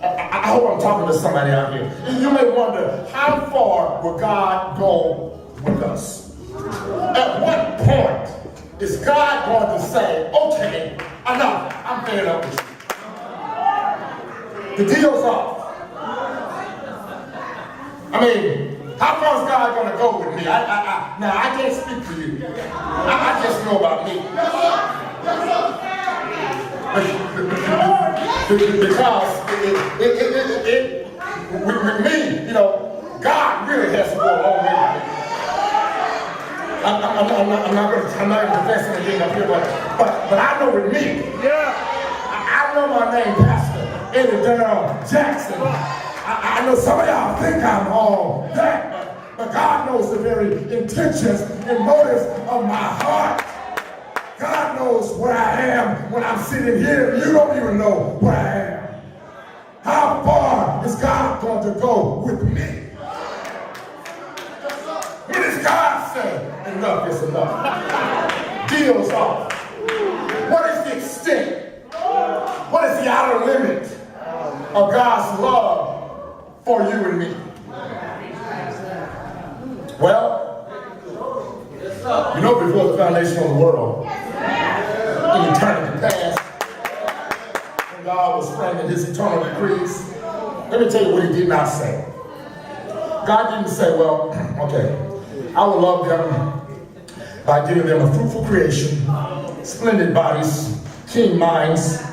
I hope I'm talking to somebody out here. You may wonder, how far will God go with us? At what point is God going to say, okay, enough, I'm fed up with you. The deal's off. I mean, how far is God going to go with me? Now, I can't speak for you. I just know about me. Because with me, you know, God really has to go along with me. I'm not going to confess anything up here, but I know with me, I know my name, Pastor Eddie Darrell Jackson. I know some of y'all think I'm all that, but God knows the very intentions and motives of my heart. God knows where I am when I'm sitting here. You don't even know where I am. How far is God going to go with me? When does God say, enough is enough? Deal's off. What is the extent? What is the outer limit of God's love for you and me? Well, you know, before the foundation of the world, in eternity past, when God was framing his eternal decrees, let me tell you what he did not say. God didn't say, well, okay, I will love them by giving them a fruitful creation, splendid bodies, keen minds,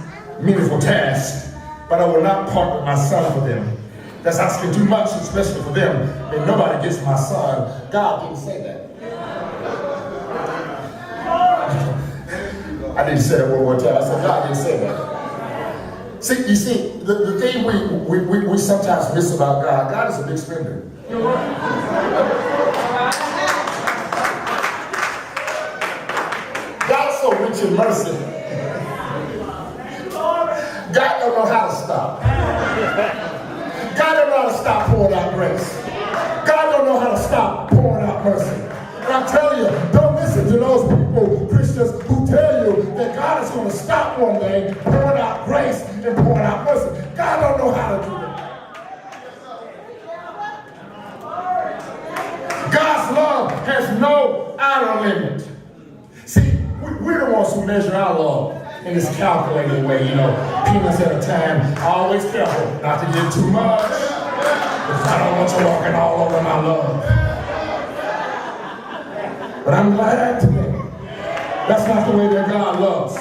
meaningful tasks, but I will not part with my son for them. That's asking too much, especially for them, and nobody gets my son. God didn't say that. I didn't say that one more time. I said, God didn't say that. See, you see, the thing we sometimes miss about God, God is a big spender. God's so rich in mercy. God don't know how to stop. God don't know how to stop pouring out grace. God don't know how to stop pouring out mercy. And I'm telling you, don't listen to those people, Christians, who tell you that God is going to stop one day pouring out grace and pouring out mercy. God don't know how to do that. God's love has no outer limit. See, we're the ones who measure our love in this calculated way, you know, peanuts at a time. Always careful not to get too much, because I don't want you walking all over my love. But I'm glad today, that's not the way that God loves.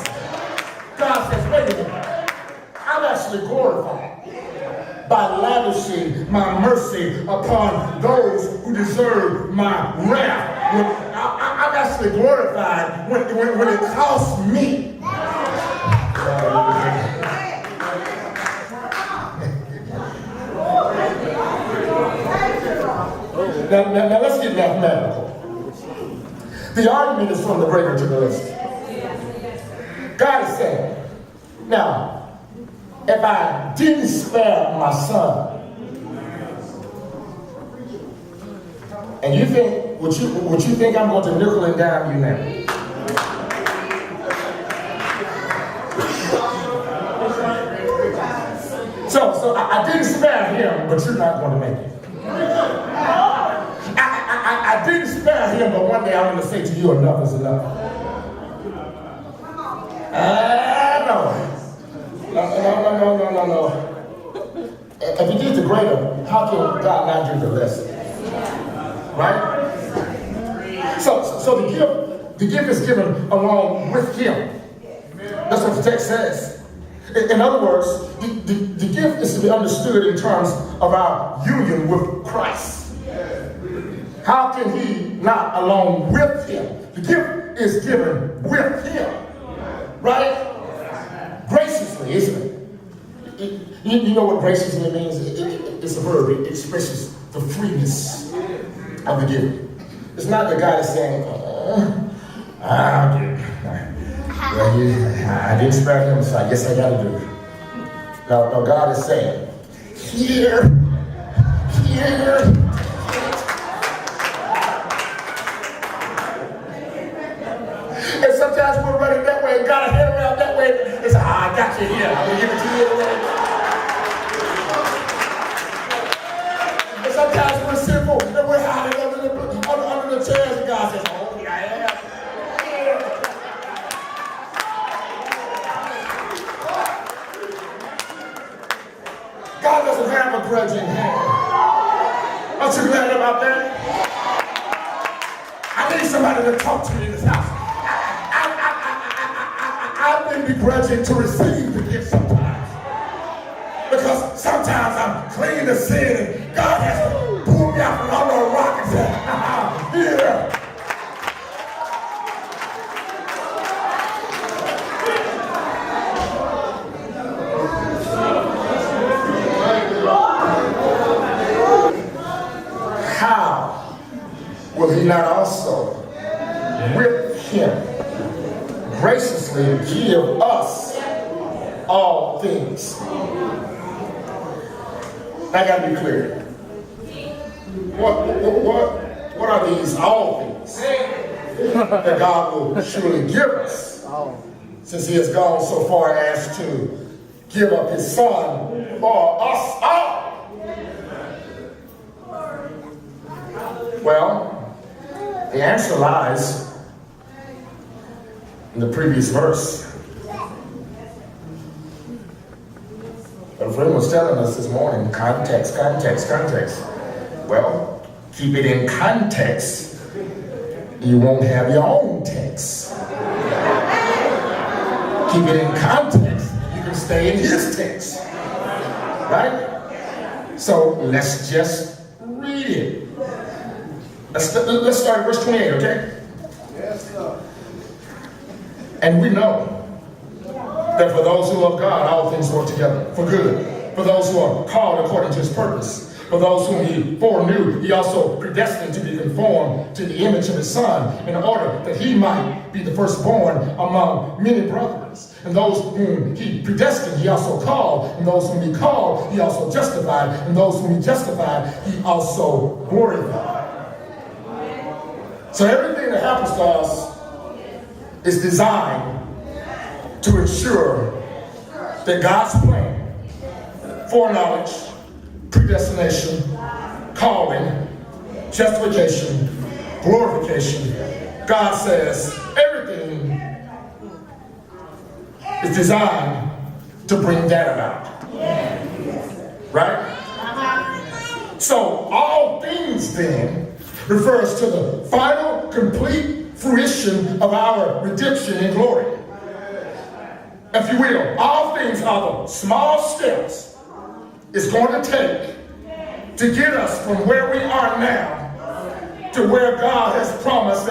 God says, wait a minute, I'm actually glorified by lavishing my mercy upon those who deserve my wrath. I'm actually glorified when it costs me. Now let's get mathematical. The argument is from the greater to the least. God is saying, now, if I didn't spare my son, and you think, would you think I'm going to nickel and dime you now? So I didn't spare him, but you're not going to make it. I didn't spare him, but one day I'm going to say to you, enough is enough. No. If he did the greater, how can God not do the lesser? Right? So the gift is given along with him. That's what the text says. In other words, the gift is to be understood in terms of our union with Christ. How can he not along with him? The gift is given with him. Right? Graciously, isn't it? You know what graciously means? It's a verb. It expresses the freeness of the gift. It's not the guy that's saying, I didn't spare him, so I guess I got to do it. No, God is saying, here. And sometimes we're running that way, and God head around that way, and say, I got you here. I'm going to give it to you. begrudging hand. Aren't you glad about that? I need somebody to talk to me in this house. I've been begrudging to receive the gift sometimes. Because sometimes I'm clinging to sin and God has to pull me out from under a rock and say, here. How will he not also with him graciously give us all things? I gotta be clear. What are these all things that God will surely give us, since he has gone so far as to give up his son for us all? Well, the answer lies in the previous verse. But a friend was telling us this morning, context. Well, keep it in context. You won't have your own text. Keep it in context. You can stay in his text. Right? So let's just read it. Let's start at verse 28, okay? Yes, sir. And we know that for those who love God, all things work together for good. For those who are called according to his purpose. For those whom he foreknew, he also predestined to be conformed to the image of his son, in order that he might be the firstborn among many brothers. And those whom he predestined, he also called. And those whom he called, he also justified. And those whom he justified, he also glorified. So everything that happens to us is designed to ensure that God's plan, foreknowledge, predestination, calling, justification, glorification, God says everything is designed to bring that about. Right? So all things then refers to the final, complete fruition of our redemption in glory. If you will, all things are the small steps it's going to take to get us from where we are now to where God has promised